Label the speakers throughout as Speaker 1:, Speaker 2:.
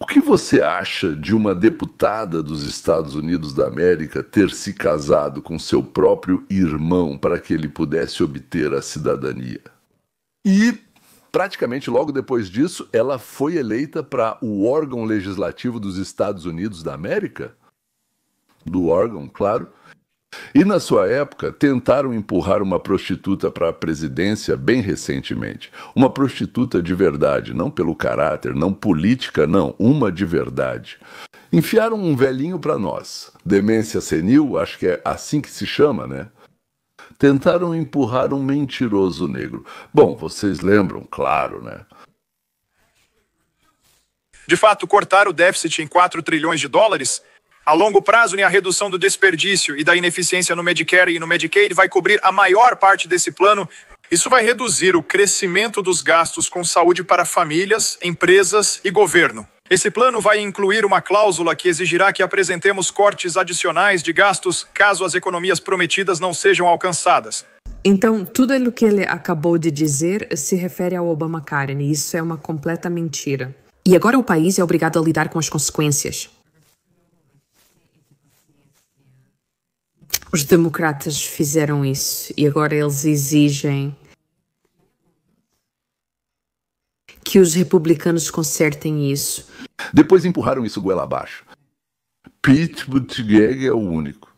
Speaker 1: O que você acha de uma deputada dos Estados Unidos da América ter se casado com seu próprio irmão para que ele pudesse obter a cidadania? E, praticamente logo depois disso, ela foi eleita para o órgão legislativo dos Estados Unidos da América? Do órgão, claro. E na sua época, tentaram empurrar uma prostituta para a presidência bem recentemente. Uma prostituta de verdade, não pelo caráter, não política, não, uma de verdade. Enfiaram um velhinho para nós. Demência senil, acho que é assim que se chama, né? Tentaram empurrar um mentiroso negro. Bom, vocês lembram, claro, né?
Speaker 2: De fato, cortar o déficit em 4 trilhões de dólares... A longo prazo, a redução do desperdício e da ineficiência no Medicare e no Medicaid vai cobrir a maior parte desse plano. Isso vai reduzir o crescimento dos gastos com saúde para famílias, empresas e governo. Esse plano vai incluir uma cláusula que exigirá que apresentemos cortes adicionais de gastos caso as economias prometidas não sejam alcançadas.
Speaker 3: Então, tudo o que ele acabou de dizer se refere ao Obamacare, e isso é uma completa mentira. E agora o país é obrigado a lidar com as consequências. Os democratas fizeram isso e agora eles exigem que os republicanos consertem isso.
Speaker 1: Depois empurraram isso goela abaixo. Pete Buttigieg é o único.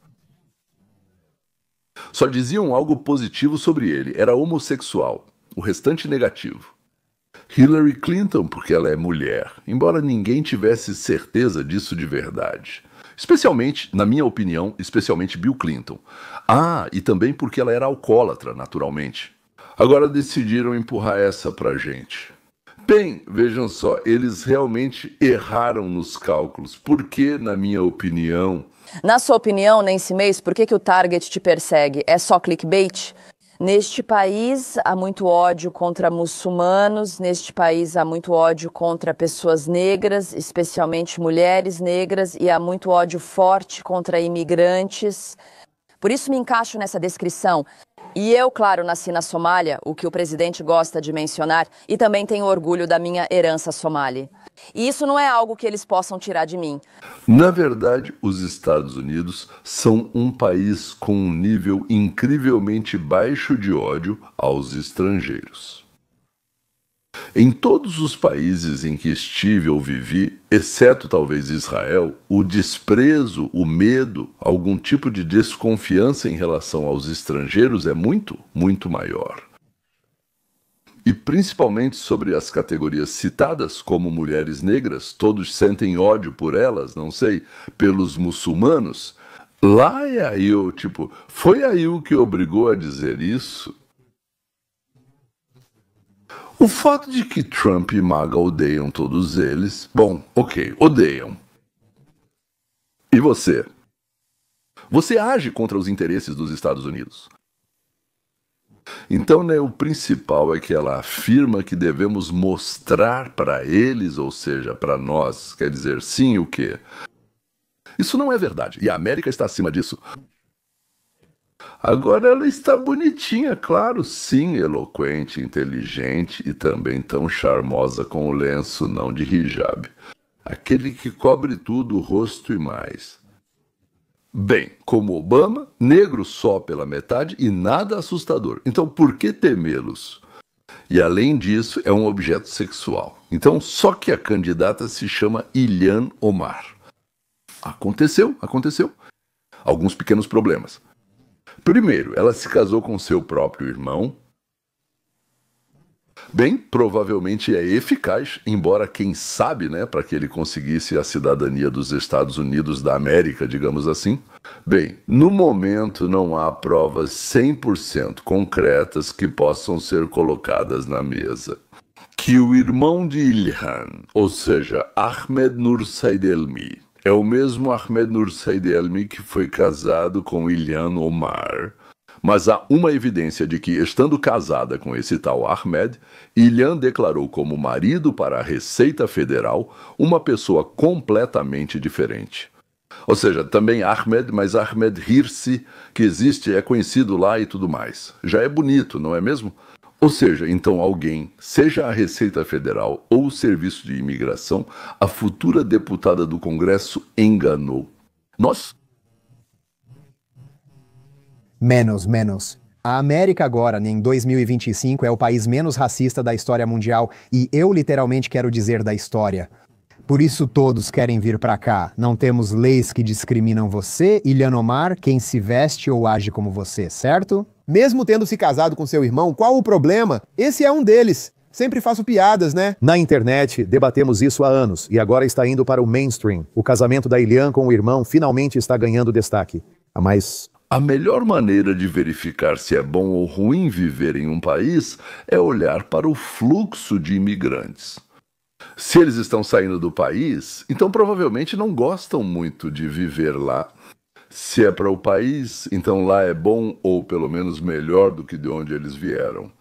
Speaker 1: Só diziam algo positivo sobre ele. Era homossexual. O restante negativo. Hillary Clinton, porque ela é mulher. Embora ninguém tivesse certeza disso de verdade. Especialmente, na minha opinião, especialmente Bill Clinton. Ah, e também porque ela era alcoólatra, naturalmente. Agora decidiram empurrar essa pra gente. Bem, vejam só, eles realmente erraram nos cálculos. Porque, na minha opinião...
Speaker 4: Na sua opinião, Nancy Mace, por que o Target te persegue? É só clickbait? Neste país há muito ódio contra muçulmanos, neste país há muito ódio contra pessoas negras, especialmente mulheres negras, e há muito ódio forte contra imigrantes. Por isso me encaixo nessa descrição. E eu, claro, nasci na Somália, o que o presidente gosta de mencionar, e também tenho orgulho da minha herança somali. E isso não é algo que eles possam tirar de mim.
Speaker 1: Na verdade, os Estados Unidos são um país com um nível incrivelmente baixo de ódio aos estrangeiros. Em todos os países em que estive ou vivi, exceto talvez Israel, o desprezo, o medo, algum tipo de desconfiança em relação aos estrangeiros é muito, muito maior. E principalmente sobre as categorias citadas, como mulheres negras, todos sentem ódio por elas, não sei, pelos muçulmanos. Lá é aí o tipo, foi aí o que obrigou a dizer isso? O fato de que Trump e MAGA odeiam todos eles, bom, ok, odeiam. E você? Você age contra os interesses dos Estados Unidos. Então, né, o principal é que ela afirma que devemos mostrar para eles, ou seja, para nós, quer dizer, sim, o quê? Isso não é verdade, e a América está acima disso. Agora ela está bonitinha, claro, sim, eloquente, inteligente e também tão charmosa com o lenço não de hijab. Aquele que cobre tudo, o rosto e mais. Bem, como Obama, negro só pela metade e nada assustador. Então por que temê-los? E além disso, é um objeto sexual. Então só que a candidata se chama Ilhan Omar. Aconteceu. Alguns pequenos problemas. Primeiro, ela se casou com seu próprio irmão. Bem, provavelmente é eficaz, embora quem sabe, né, para que ele conseguisse a cidadania dos Estados Unidos da América, digamos assim. Bem, no momento não há provas 100% concretas que possam ser colocadas na mesa. Que o irmão de Ilhan, ou seja, Ahmed Nursaidelmi, é o mesmo Ahmed Nursaidelmi que foi casado com Ilhan Omar. Mas há uma evidência de que, estando casada com esse tal Ahmed, Ilhan declarou como marido para a Receita Federal uma pessoa completamente diferente. Ou seja, também Ahmed, mas Ahmed Hirsi, que existe, é conhecido lá e tudo mais. Já é bonito, não é mesmo? Ou seja, então alguém, seja a Receita Federal ou o Serviço de Imigração, a futura deputada do Congresso enganou. Nós?
Speaker 5: Menos. A América agora, em 2025, é o país menos racista da história mundial e eu literalmente quero dizer da história. Por isso todos querem vir pra cá. Não temos leis que discriminam você, Ilhan Omar, quem se veste ou age como você, certo? Mesmo tendo se casado com seu irmão, qual o problema? Esse é um deles. Sempre faço piadas, né?
Speaker 6: Na internet, debatemos isso há anos e agora está indo para o mainstream. O casamento da Ilhan com o irmão finalmente está ganhando destaque. Mas
Speaker 1: a melhor maneira de verificar se é bom ou ruim viver em um país é olhar para o fluxo de imigrantes. Se eles estão saindo do país, então provavelmente não gostam muito de viver lá. Se é para o país, então lá é bom ou pelo menos melhor do que de onde eles vieram.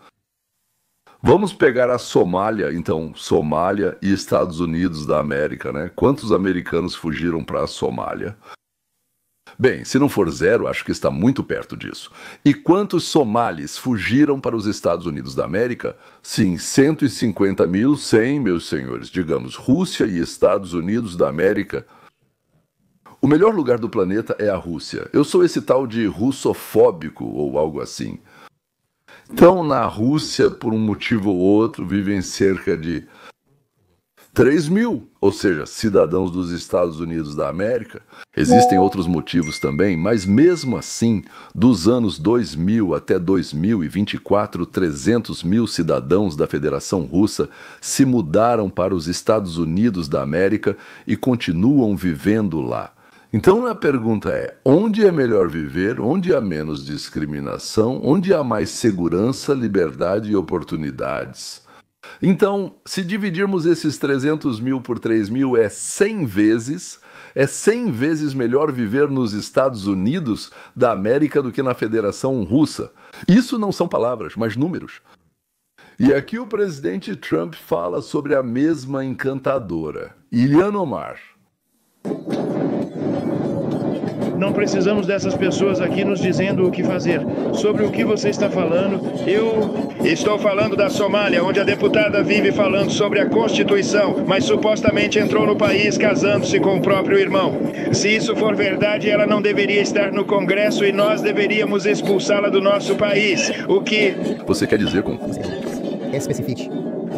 Speaker 1: Vamos pegar a Somália, então, Somália e Estados Unidos da América, né? Quantos americanos fugiram para a Somália? Bem, se não for zero, acho que está muito perto disso. E quantos somalis fugiram para os Estados Unidos da América? Sim, 150 mil, 100, meus senhores. Digamos, Rússia e Estados Unidos da América. O melhor lugar do planeta é a Rússia. Eu sou esse tal de russofóbico ou algo assim. Então, na Rússia, por um motivo ou outro, vivem cerca de 3 mil, ou seja, cidadãos dos Estados Unidos da América. Existem outros motivos também, mas mesmo assim, dos anos 2000 até 2024, 300 mil cidadãos da Federação Russa se mudaram para os Estados Unidos da América e continuam vivendo lá. Então a pergunta é, onde é melhor viver, onde há menos discriminação, onde há mais segurança, liberdade e oportunidades? Então, se dividirmos esses 300 mil por 3 mil, é 100 vezes melhor viver nos Estados Unidos da América do que na Federação Russa. Isso não são palavras, mas números. E aqui o presidente Trump fala sobre a mesma encantadora, Ilhan Omar.
Speaker 7: Não precisamos dessas pessoas aqui nos dizendo o que fazer. Sobre o que você está falando, eu estou falando da Somália, onde a deputada vive falando sobre a Constituição, mas supostamente entrou no país casando-se com o próprio irmão. Se isso for verdade, ela não deveria estar no Congresso e nós deveríamos expulsá-la do nosso país. O que
Speaker 1: você quer dizer com...
Speaker 5: Especifique.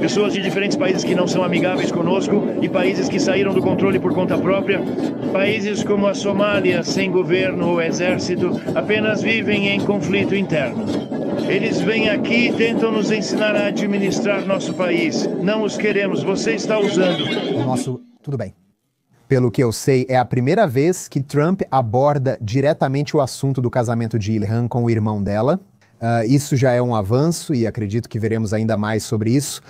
Speaker 7: Pessoas de diferentes países que não são amigáveis conosco e países que saíram do controle por conta própria. Países como a Somália, sem governo ou exército, apenas vivem em conflito interno. Eles vêm aqui e tentam nos ensinar a administrar nosso país. Não os queremos, você está usando.
Speaker 5: Tudo bem. Pelo que eu sei, é a primeira vez que Trump aborda diretamente o assunto do casamento de Ilhan com o irmão dela. Isso já é um avanço e acredito que veremos ainda mais sobre isso.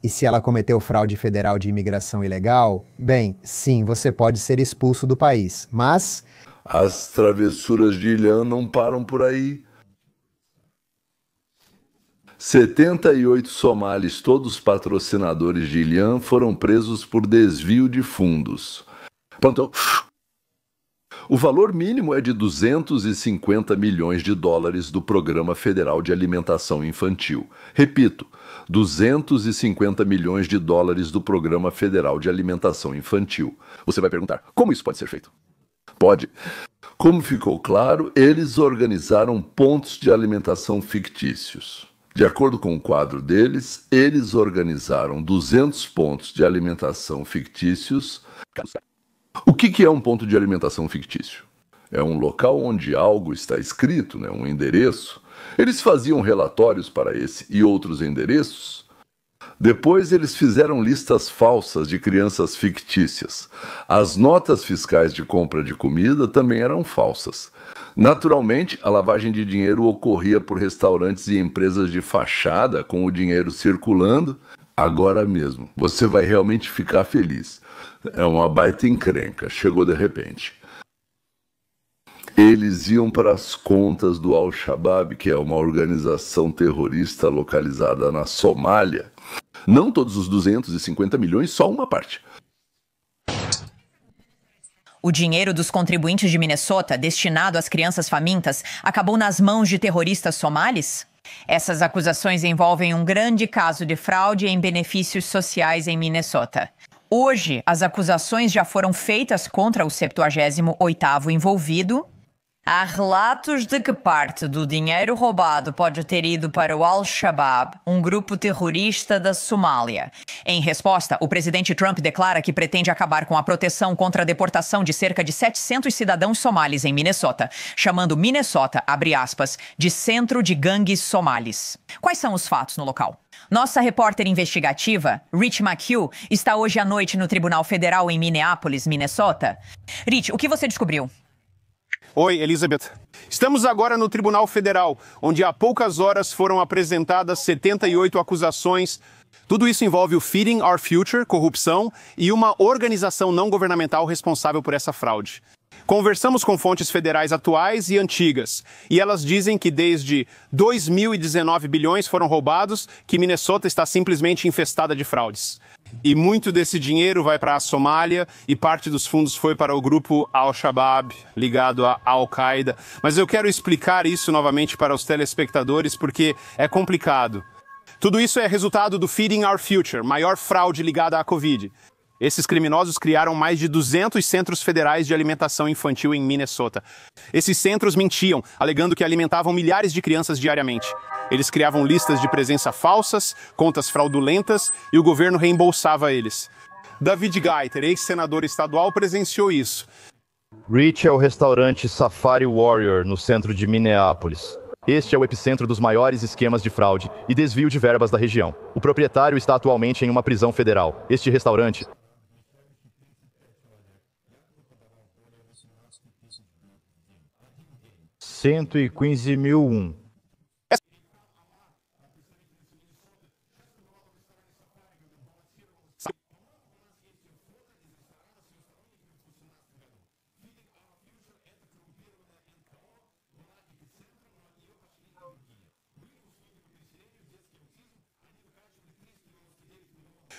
Speaker 5: E se ela cometeu fraude federal de imigração ilegal, bem, sim, você pode ser expulso do país, mas...
Speaker 1: As travessuras de Ilhan não param por aí. 78 somalis, todos patrocinadores de Ilhan, foram presos por desvio de fundos. Pronto. O valor mínimo é de 250 milhões de dólares do Programa Federal de Alimentação Infantil. Repito, 250 milhões de dólares do Programa Federal de Alimentação Infantil. Você vai perguntar, como isso pode ser feito? Pode. Como ficou claro, eles organizaram pontos de alimentação fictícios. De acordo com o quadro deles, eles organizaram 200 pontos de alimentação fictícios. O que é um ponto de alimentação fictício? É um local onde algo está escrito, né? Um endereço. Eles faziam relatórios para esse e outros endereços. Depois eles fizeram listas falsas de crianças fictícias. As notas fiscais de compra de comida também eram falsas. Naturalmente, a lavagem de dinheiro ocorria por restaurantes e empresas de fachada com o dinheiro circulando. Agora mesmo, você vai realmente ficar feliz. É uma baita encrenca, chegou de repente. Eles iam para as contas do Al-Shabaab, que é uma organização terrorista localizada na Somália. Não todos os 250 milhões, só uma parte.
Speaker 8: O dinheiro dos contribuintes de Minnesota, destinado às crianças famintas, acabou nas mãos de terroristas somalis? Essas acusações envolvem um grande caso de fraude em benefícios sociais em Minnesota. Hoje, as acusações já foram feitas contra o 78º envolvido. Há relatos de que parte do dinheiro roubado pode ter ido para o Al-Shabaab, um grupo terrorista da Somália. Em resposta, o presidente Trump declara que pretende acabar com a proteção contra a deportação de cerca de 700 cidadãos somalis em Minnesota, chamando Minnesota, abre aspas, de centro de gangues somalis. Quais são os fatos no local? Nossa repórter investigativa, Rich McHugh, está hoje à noite no Tribunal Federal em Minneapolis, Minnesota. Rich, o que você descobriu?
Speaker 9: Oi, Elizabeth. Estamos agora no Tribunal Federal, onde há poucas horas foram apresentadas 78 acusações. Tudo isso envolve o Feeding Our Future, corrupção, e uma organização não governamental responsável por essa fraude. Conversamos com fontes federais atuais e antigas, e elas dizem que desde 2019 bilhões foram roubados, que Minnesota está simplesmente infestada de fraudes. E muito desse dinheiro vai para a Somália e parte dos fundos foi para o grupo Al-Shabaab, ligado à Al-Qaeda. Mas eu quero explicar isso novamente para os telespectadores porque é complicado. Tudo isso é resultado do Feeding Our Future, maior fraude ligada à Covid. Esses criminosos criaram mais de 200 centros federais de alimentação infantil em Minnesota. Esses centros mentiam, alegando que alimentavam milhares de crianças diariamente. Eles criavam listas de presença falsas, contas fraudulentas e o governo reembolsava eles. David Geiter, ex-senador estadual, presenciou isso.
Speaker 10: Rich é o restaurante Safari Warrior, no centro de Minneapolis. Este é o epicentro dos maiores esquemas de fraude e desvio de verbas da região. O proprietário está atualmente em uma prisão federal. Este restaurante... 115.001.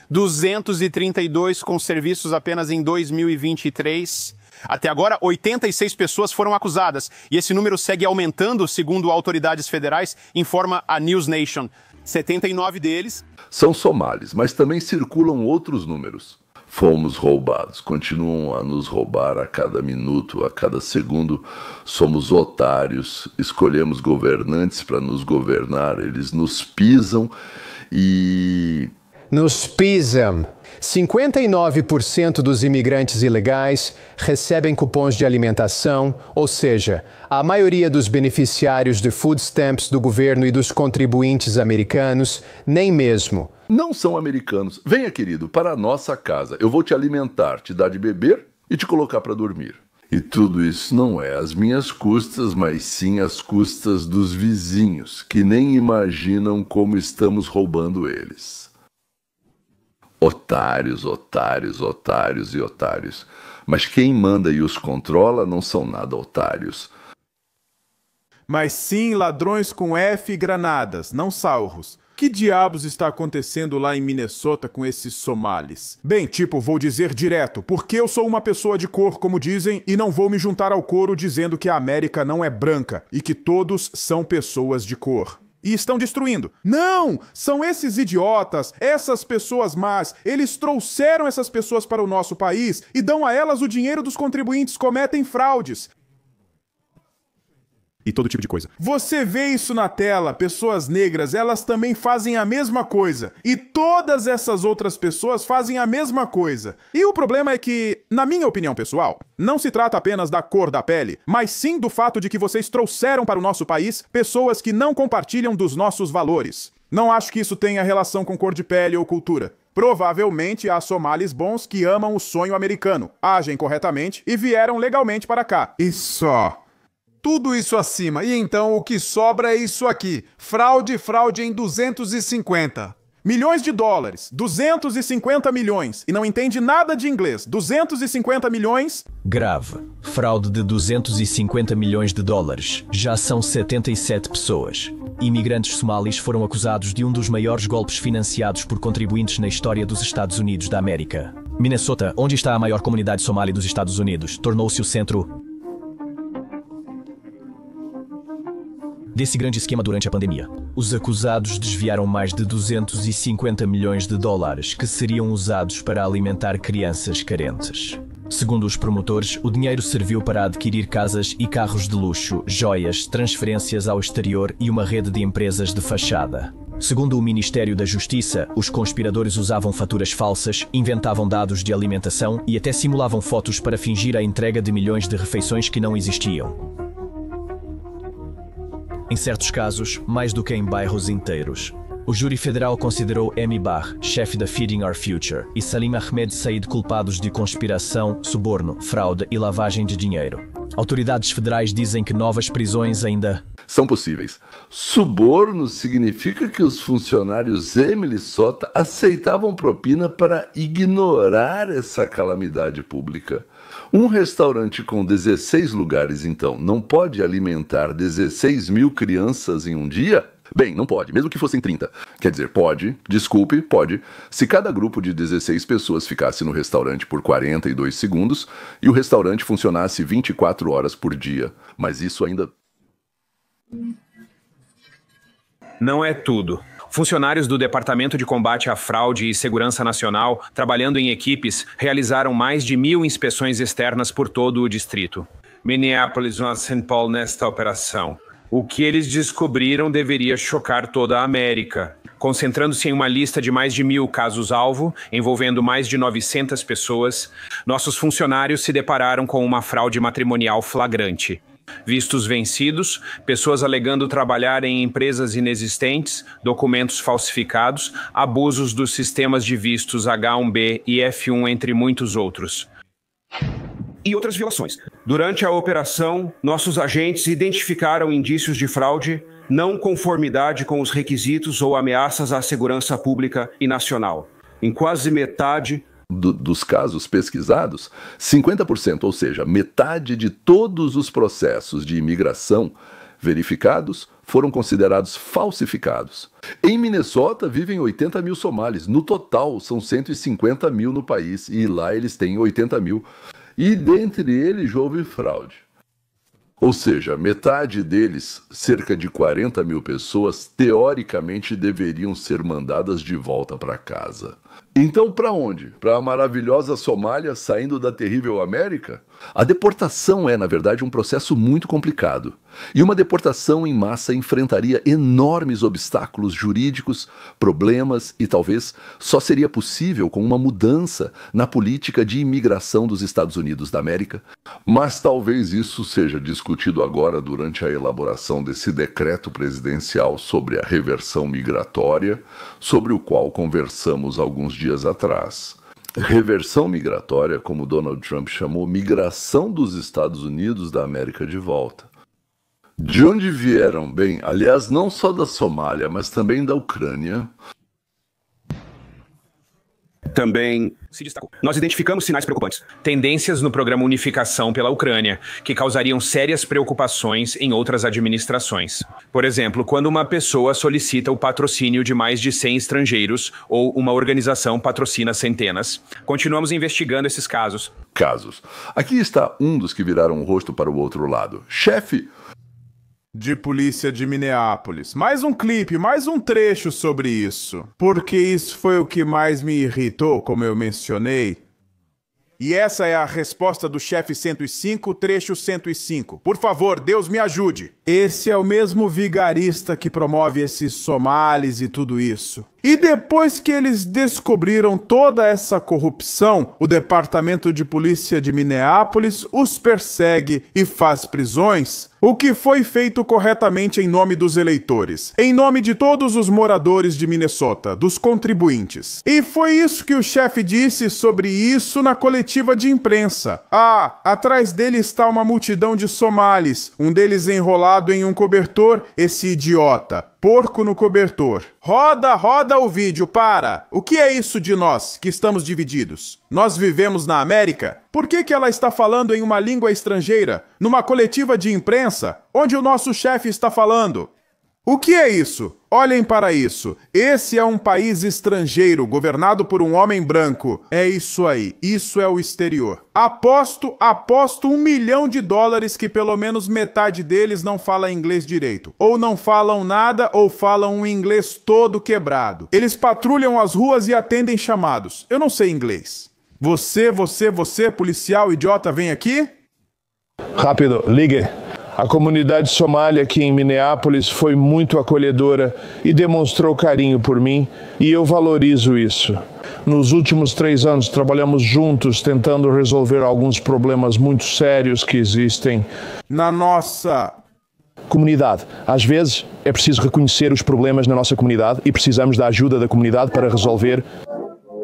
Speaker 9: ...232 com serviços apenas em 2023. Até agora, 86 pessoas foram acusadas. E esse número segue aumentando, segundo autoridades federais, informa a News Nation. 79 deles...
Speaker 1: são somalis, mas também circulam outros números. Fomos roubados, continuam a nos roubar a cada minuto, a cada segundo. Somos otários, escolhemos governantes para nos governar, eles nos pisam e...
Speaker 5: Nos pisam. 59% dos imigrantes ilegais recebem cupons de alimentação, ou seja, a maioria dos beneficiários de food stamps do governo e dos contribuintes americanos, nem mesmo.
Speaker 1: Não são americanos. Venha, querido, para a nossa casa. Eu vou te alimentar, te dar de beber e te colocar para dormir. E tudo isso não é às minhas custas, mas sim às custas dos vizinhos, que nem imaginam como estamos roubando eles. Otários, otários, otários e otários. Mas quem manda e os controla não são nada otários.
Speaker 11: Mas sim ladrões com F e granadas, não saurros. Que diabos está acontecendo lá em Minnesota com esses somalis? Bem, vou dizer direto, porque eu sou uma pessoa de cor, como dizem, e não vou me juntar ao coro dizendo que a América não é branca e que todos são pessoas de cor. E estão destruindo. Não! São esses idiotas, essas pessoas más. Eles trouxeram essas pessoas para o nosso país e dão a elas o dinheiro dos contribuintes, cometem fraudes. E todo tipo de coisa. Você vê isso na tela, pessoas negras, elas também fazem a mesma coisa. E todas essas outras pessoas fazem a mesma coisa. E o problema é que, na minha opinião pessoal, não se trata apenas da cor da pele, mas sim do fato de que vocês trouxeram para o nosso país pessoas que não compartilham dos nossos valores. Não acho que isso tenha relação com cor de pele ou cultura. Provavelmente há somalis bons que amam o sonho americano, agem corretamente e vieram legalmente para cá. E só... Tudo isso acima, e então o que sobra é isso aqui. Fraude em 250. Milhões de dólares. 250 milhões. E não entende nada de inglês. 250 milhões...
Speaker 12: Grave. Fraude de 250 milhões de dólares. Já são 77 pessoas. Imigrantes somalis foram acusados de um dos maiores golpes financiados por contribuintes na história dos Estados Unidos da América. Minnesota, onde está a maior comunidade somali dos Estados Unidos, tornou-se o centro desse grande esquema durante a pandemia. Os acusados desviaram mais de 250 milhões de dólares que seriam usados para alimentar crianças carentes. Segundo os promotores, o dinheiro serviu para adquirir casas e carros de luxo, joias, transferências ao exterior e uma rede de empresas de fachada. Segundo o Ministério da Justiça, os conspiradores usavam faturas falsas, inventavam dados de alimentação e até simulavam fotos para fingir a entrega de milhões de refeições que não existiam. Em certos casos, mais do que em bairros inteiros. O júri federal considerou Amy Barr, chefe da Feeding Our Future, e Salim Ahmed Said culpados de conspiração, suborno, fraude e lavagem de dinheiro. Autoridades federais dizem que novas prisões ainda
Speaker 1: são possíveis. Suborno significa que os funcionários em Minnesota aceitavam propina para ignorar essa calamidade pública. Um restaurante com 16 lugares, então, não pode alimentar 16 mil crianças em um dia? Bem, não pode, mesmo que fossem 30. Quer dizer, pode, desculpe, pode, se cada grupo de 16 pessoas ficasse no restaurante por 42 segundos e o restaurante funcionasse 24 horas por dia. Mas isso ainda...
Speaker 13: Não é tudo. Funcionários do Departamento de Combate à Fraude e Segurança Nacional, trabalhando em equipes, realizaram mais de 1.000 inspeções externas por todo o distrito. Minneapolis e St. Paul nesta operação. O que eles descobriram deveria chocar toda a América. Concentrando-se em uma lista de mais de 1.000 casos-alvo, envolvendo mais de 900 pessoas, nossos funcionários se depararam com uma fraude matrimonial flagrante. Vistos vencidos, pessoas alegando trabalhar em empresas inexistentes, documentos falsificados, abusos dos sistemas de vistos H-1B e F-1, entre muitos outros. E outras violações. Durante a operação, nossos agentes identificaram indícios de fraude, não conformidade com os requisitos ou ameaças à segurança pública e nacional. Em quase metade
Speaker 1: dos casos pesquisados, 50%, ou seja, metade de todos os processos de imigração verificados foram considerados falsificados. Em Minnesota vivem 80 mil somalis. No total, são 150 mil no país e lá eles têm 80 mil. E dentre eles houve fraude. Ou seja, metade deles, cerca de 40 mil pessoas, teoricamente deveriam ser mandadas de volta para casa. Então, para onde? Para a maravilhosa Somália, saindo da terrível América? A deportação é, na verdade, um processo muito complicado. E uma deportação em massa enfrentaria enormes obstáculos jurídicos, problemas e talvez só seria possível com uma mudança na política de imigração dos Estados Unidos da América. Mas talvez isso seja discutido agora durante a elaboração desse decreto presidencial sobre a reversão migratória, sobre o qual conversamos alguns dias atrás. Reversão migratória, como Donald Trump chamou, migração dos Estados Unidos da América de volta. De onde vieram? Bem, aliás, não só da Somália, mas também da Ucrânia.
Speaker 13: Também se destacou. Nós identificamos sinais preocupantes. Tendências no programa Unificação pela Ucrânia, que causariam sérias preocupações em outras administrações. Por exemplo, quando uma pessoa solicita o patrocínio de mais de 100 estrangeiros ou uma organização patrocina centenas. Continuamos investigando esses casos.
Speaker 1: Aqui está um dos que viraram o rosto para o outro lado. Chefe
Speaker 11: de polícia de Minneapolis. Mais um clipe, mais um trecho sobre isso. Porque isso foi o que mais me irritou, como eu mencionei. E essa é a resposta do chefe 105, trecho 105. Por favor, Deus me ajude. Esse é o mesmo vigarista que promove esses somalis e tudo isso. E depois que eles descobriram toda essa corrupção, o Departamento de Polícia de Minneapolis os persegue e faz prisões. O que foi feito corretamente em nome dos eleitores, em nome de todos os moradores de Minnesota, dos contribuintes. E foi isso que o chefe disse sobre isso na coletiva de imprensa. Ah, atrás dele está uma multidão de somalis, um deles enrolado em um cobertor, esse idiota. Porco no cobertor. Roda o vídeo, para! O que é isso de nós, que estamos divididos? Nós vivemos na América? Por que ela está falando em uma língua estrangeira, numa coletiva de imprensa, onde o nosso chefe está falando? O que é isso? Olhem para isso. Esse é um país estrangeiro, governado por um homem branco. É isso aí. Isso é o exterior. Aposto $1 milhão que pelo menos metade deles não fala inglês direito. Ou não falam nada, ou falam um inglês todo quebrado. Eles patrulham as ruas e atendem chamados. Eu não sei inglês. Você, policial idiota, vem aqui?
Speaker 14: Rápido, ligue. A comunidade somália aqui em Minneapolis foi muito acolhedora e demonstrou carinho por mim, e eu valorizo isso. Nos últimos 3 anos trabalhamos juntos tentando resolver alguns problemas muito sérios que existem
Speaker 11: na nossa
Speaker 14: comunidade. Às vezes é preciso reconhecer os problemas na nossa comunidade e precisamos da ajuda da comunidade para resolver.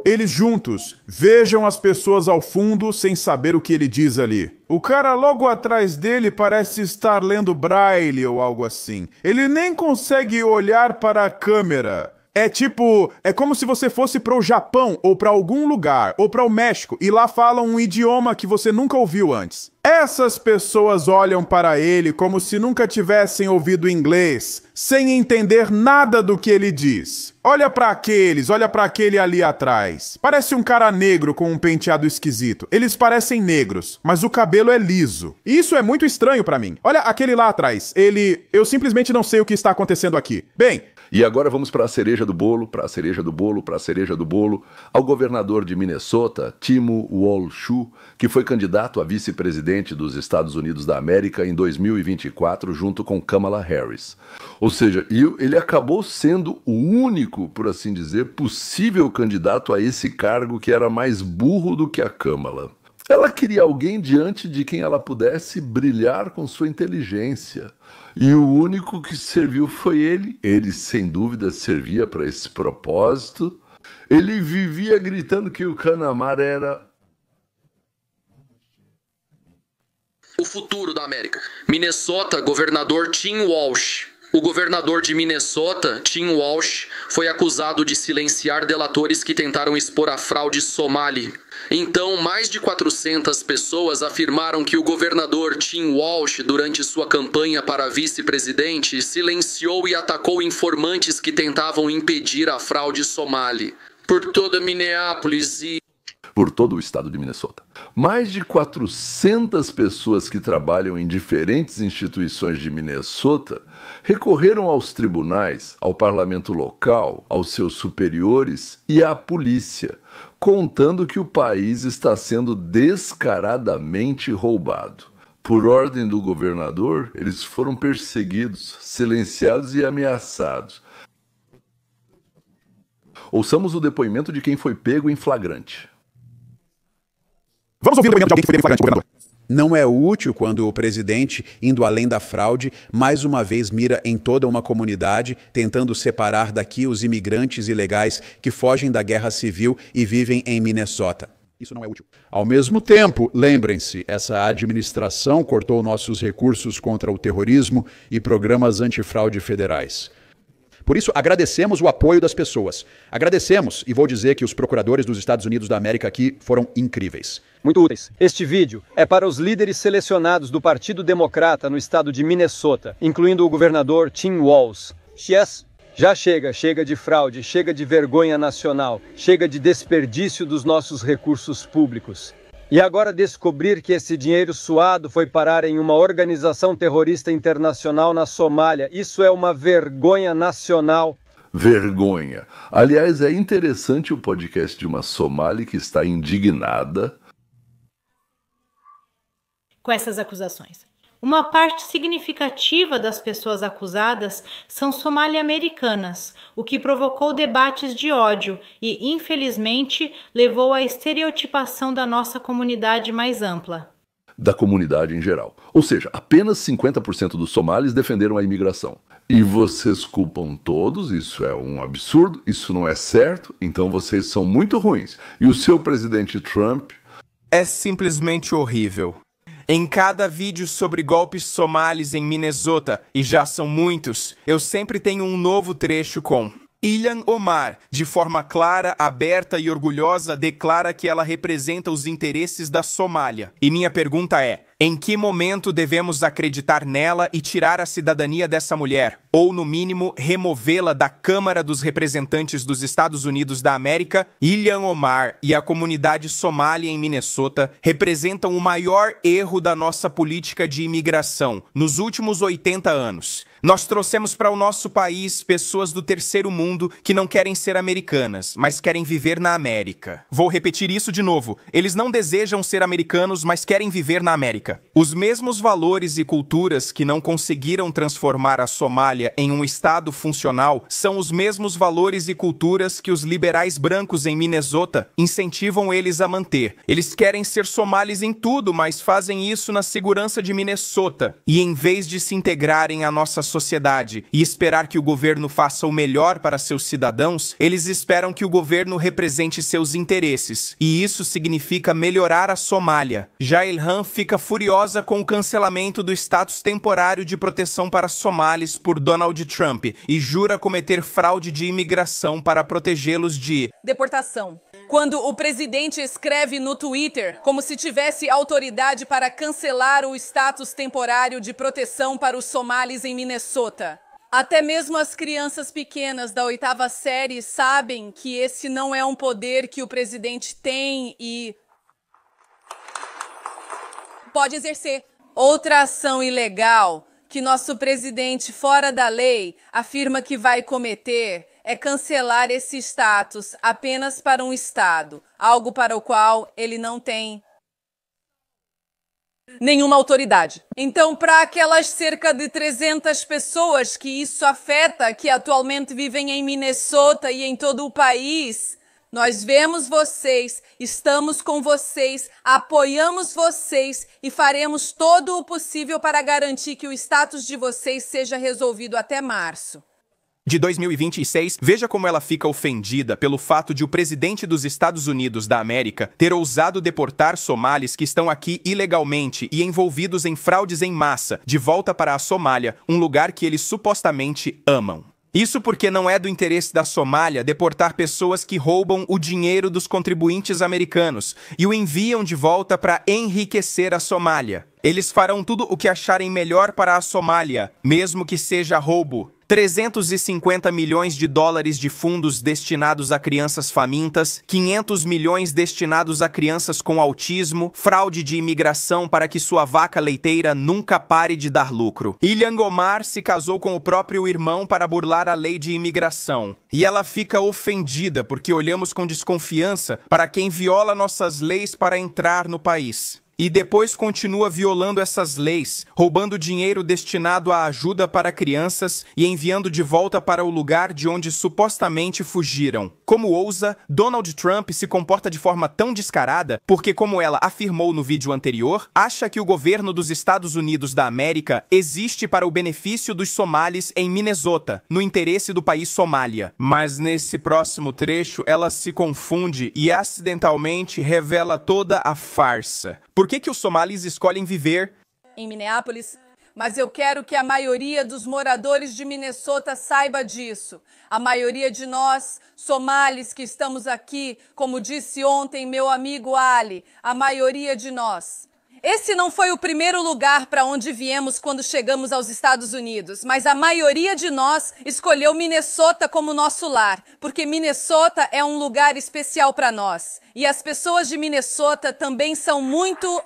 Speaker 11: Eles juntos. Vejam as pessoas ao fundo sem saber o que ele diz ali. O cara logo atrás dele parece estar lendo braille ou algo assim. Ele nem consegue olhar para a câmera. É como se você fosse para o Japão, ou para algum lugar, ou para o México, e lá falam um idioma que você nunca ouviu antes. Essas pessoas olham para ele como se nunca tivessem ouvido inglês, sem entender nada do que ele diz. Olha para aquele ali atrás. Parece um cara negro com um penteado esquisito. Eles parecem negros, mas o cabelo é liso. E isso é muito estranho para mim. Olha aquele lá atrás. Eu simplesmente não sei o que está acontecendo aqui. Bem,
Speaker 1: e agora vamos para a cereja do bolo, ao governador de Minnesota, Timo Walsh, que foi candidato a vice-presidente dos Estados Unidos da América em 2024, junto com Kamala Harris. Ou seja, ele acabou sendo o único, por assim dizer, possível candidato a esse cargo que era mais burro do que a Kamala. Ela queria alguém diante de quem ela pudesse brilhar com sua inteligência. E o único que serviu foi ele. Ele, sem dúvida, servia para esse propósito. Ele vivia gritando que o Canamar era
Speaker 15: o futuro da América. Minnesota, governador Tim Walsh. O governador de Minnesota, Tim Walsh, foi acusado de silenciar delatores que tentaram expor a fraude somali. Então, mais de 400 pessoas afirmaram que o governador Tim Walsh, durante sua campanha para vice-presidente, silenciou e atacou informantes que tentavam impedir a fraude somali. Por toda Minneapolis e
Speaker 1: por todo o estado de Minnesota. Mais de 400 pessoas que trabalham em diferentes instituições de Minnesota recorreram aos tribunais, ao parlamento local, aos seus superiores e à polícia, contando que o país está sendo descaradamente roubado. Por ordem do governador, eles foram perseguidos, silenciados e ameaçados. Ouçamos o depoimento de quem foi pego em flagrante.
Speaker 11: Vamos ouvir o depoimento de alguém que foi pego em flagrante, governador.
Speaker 16: Não é útil quando o presidente, indo além da fraude, mais uma vez mira em toda uma comunidade, tentando separar daqui os imigrantes ilegais que fogem da guerra civil e vivem em Minnesota.
Speaker 11: Isso não é útil.
Speaker 17: Ao mesmo tempo, lembrem-se, essa administração cortou nossos recursos contra o terrorismo e programas antifraude federais.
Speaker 16: Por isso, agradecemos o apoio das pessoas. Agradecemos, e vou dizer que os procuradores dos Estados Unidos da América aqui foram incríveis.
Speaker 18: Muito úteis. Este vídeo é para os líderes selecionados do Partido Democrata no estado de Minnesota, incluindo o governador Tim Walsh. Yes. Já chega de fraude, chega de vergonha nacional, chega de desperdício dos nossos recursos públicos. E agora descobrir que esse dinheiro suado foi parar em uma organização terrorista internacional na Somália. Isso é uma vergonha nacional.
Speaker 1: Vergonha. Aliás, é interessante o podcast de uma somali que está indignada
Speaker 19: com essas acusações. Uma parte significativa das pessoas acusadas são somali-americanas, o que provocou debates de ódio e, infelizmente, levou à estereotipação da nossa comunidade mais ampla.
Speaker 1: Da comunidade em geral. Ou seja, apenas 50% dos somalis defenderam a imigração. E vocês culpam todos, isso é um absurdo, isso não é certo, então vocês são muito ruins. E o seu presidente Trump
Speaker 20: é simplesmente horrível. Em cada vídeo sobre golpes somalis em Minnesota, e já são muitos, eu sempre tenho um novo trecho com Ilhan Omar, de forma clara, aberta e orgulhosa, declara que ela representa os interesses da Somália. E minha pergunta é, Em que momento devemos acreditar nela e tirar a cidadania dessa mulher? Ou, no mínimo, removê-la da Câmara dos Representantes dos Estados Unidos da América? Ilhan Omar e a comunidade somália em Minnesota representam o maior erro da nossa política de imigração nos últimos 80 anos. Nós trouxemos para o nosso país pessoas do terceiro mundo que não querem ser americanas, mas querem viver na América. Vou repetir isso de novo. Eles não desejam ser americanos, mas querem viver na América. Os mesmos valores e culturas que não conseguiram transformar a Somália em um estado funcional são os mesmos valores e culturas que os liberais brancos em Minnesota incentivam eles a manter. Eles querem ser somalis em tudo, mas fazem isso na segurança de Minnesota. E em vez de se integrarem à nossa sociedade e esperar que o governo faça o melhor para seus cidadãos, eles esperam que o governo represente seus interesses. E isso significa melhorar a Somália. Já Ilhan fica furiosa com o cancelamento do status temporário de proteção para somalis por Donald Trump e jura cometer fraude de imigração para protegê-los de
Speaker 21: deportação. Quando o presidente escreve no Twitter como se tivesse autoridade para cancelar o status temporário de proteção para os somalis em Minnesota. Até mesmo as crianças pequenas da 8ª série sabem que esse não é um poder que o presidente tem e pode exercer. Outra ação ilegal que nosso presidente, fora da lei, afirma que vai cometer é cancelar esse status apenas para um estado, algo para o qual ele não tem nenhuma autoridade. Então, para aquelas cerca de 300 pessoas que isso afeta, que atualmente vivem em Minnesota e em todo o país, nós vemos vocês, estamos com vocês, apoiamos vocês e faremos todo o possível para garantir que o status de vocês seja resolvido até março
Speaker 20: de 2026, veja como ela fica ofendida pelo fato de o presidente dos Estados Unidos da América ter ousado deportar somalis que estão aqui ilegalmente e envolvidos em fraudes em massa de volta para a Somália, um lugar que eles supostamente amam. Isso porque não é do interesse da Somália deportar pessoas que roubam o dinheiro dos contribuintes americanos e o enviam de volta para enriquecer a Somália. Eles farão tudo o que acharem melhor para a Somália, mesmo que seja roubo. 350 milhões de dólares de fundos destinados a crianças famintas, 500 milhões destinados a crianças com autismo, fraude de imigração para que sua vaca leiteira nunca pare de dar lucro. Ilhan Omar se casou com o próprio irmão para burlar a lei de imigração. E ela fica ofendida porque olhamos com desconfiança para quem viola nossas leis para entrar no país. E depois continua violando essas leis, roubando dinheiro destinado à ajuda para crianças e enviando de volta para o lugar de onde supostamente fugiram. Como ousa, Donald Trump se comporta de forma tão descarada porque, como ela afirmou no vídeo anterior, acha que o governo dos Estados Unidos da América existe para o benefício dos somalis em Minnesota, no interesse do país Somália. Mas nesse próximo trecho, ela se confunde e acidentalmente revela toda a farsa. Por que os somalis escolhem viver
Speaker 21: em Minneapolis? Mas eu quero que a maioria dos moradores de Minnesota saiba disso. A maioria de nós, somalis que estamos aqui, como disse ontem meu amigo Ali, a maioria de nós. Esse não foi o primeiro lugar para onde viemos quando chegamos aos Estados Unidos, mas a maioria de nós escolheu Minnesota como nosso lar, porque Minnesota é um lugar especial para nós. E as pessoas de Minnesota também são muito...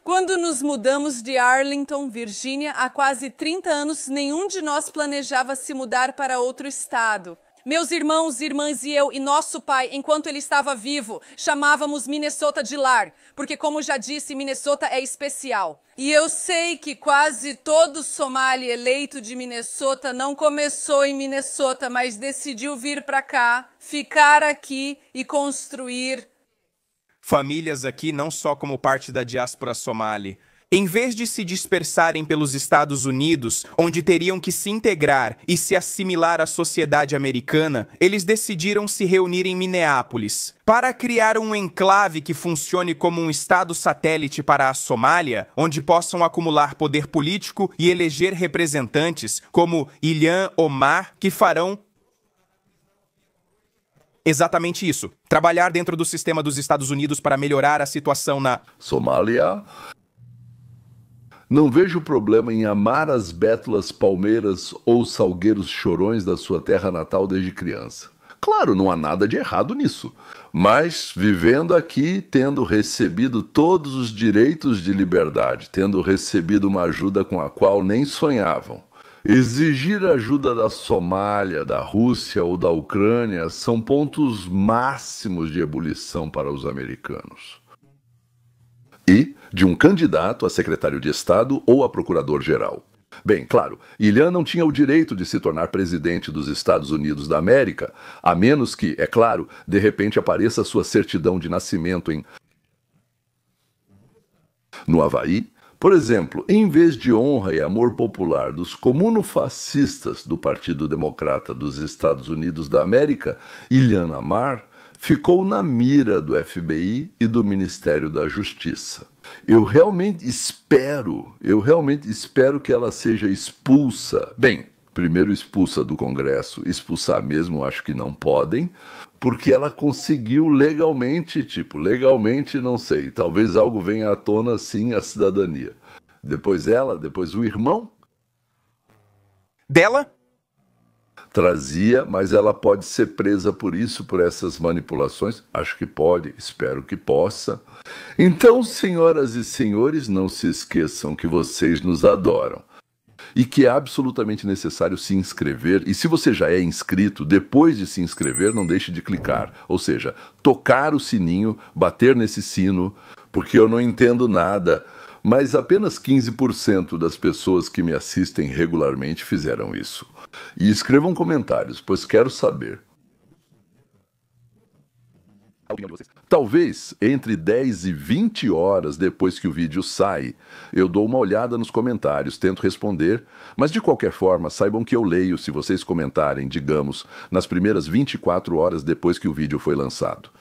Speaker 21: Quando nos mudamos de Arlington, Virgínia, há quase 30 anos, nenhum de nós planejava se mudar para outro estado. Meus irmãos, irmãs e eu e nosso pai, enquanto ele estava vivo, chamávamos Minnesota de lar, porque, como já disse, Minnesota é especial. E eu sei que quase todo somali eleito de Minnesota não começou em Minnesota, mas decidiu vir para cá, ficar aqui e construir
Speaker 20: famílias aqui, não só como parte da diáspora somali. Em vez de se dispersarem pelos Estados Unidos, onde teriam que se integrar e se assimilar à sociedade americana, eles decidiram se reunir em Minneapolis. Para criar um enclave que funcione como um estado satélite para a Somália, onde possam acumular poder político e eleger representantes, como Ilhan Omar, que farão Exatamente isso. Trabalhar dentro do sistema dos Estados Unidos para melhorar a situação na
Speaker 1: Somália. Não vejo problema em amar as bétulas palmeiras ou salgueiros chorões da sua terra natal desde criança. Claro, não há nada de errado nisso. Mas, vivendo aqui, tendo recebido todos os direitos de liberdade, tendo recebido uma ajuda com a qual nem sonhavam, exigir ajuda da Somália, da Rússia ou da Ucrânia são pontos máximos de ebulição para os americanos. E de um candidato a secretário de Estado ou a procurador-geral. Bem, claro, Ilhan não tinha o direito de se tornar presidente dos Estados Unidos da América, a menos que, é claro, de repente apareça sua certidão de nascimento no Havaí. Por exemplo, em vez de honra e amor popular dos comunofascistas do Partido Democrata dos Estados Unidos da América, Ilhan Omar ficou na mira do FBI e do Ministério da Justiça. Eu realmente espero que ela seja expulsa. Bem, primeiro expulsa do Congresso, expulsar mesmo acho que não podem, porque ela conseguiu legalmente, não sei, talvez algo venha à tona sim a cidadania. Depois ela, depois o irmão
Speaker 20: dela
Speaker 1: trazia, mas ela pode ser presa por isso, por essas manipulações? Acho que pode, espero que possa. Então, senhoras e senhores, não se esqueçam que vocês nos adoram e que é absolutamente necessário se inscrever. E se você já é inscrito, depois de se inscrever, não deixe de clicar. Ou seja, tocar o sininho, bater nesse sino, porque eu não entendo nada. Mas apenas 15% das pessoas que me assistem regularmente fizeram isso. E escrevam comentários, pois quero saber. Talvez entre 10 e 20 horas depois que o vídeo sai, eu dou uma olhada nos comentários, tento responder, mas de qualquer forma, saibam que eu leio se vocês comentarem, digamos, nas primeiras 24 horas depois que o vídeo foi lançado.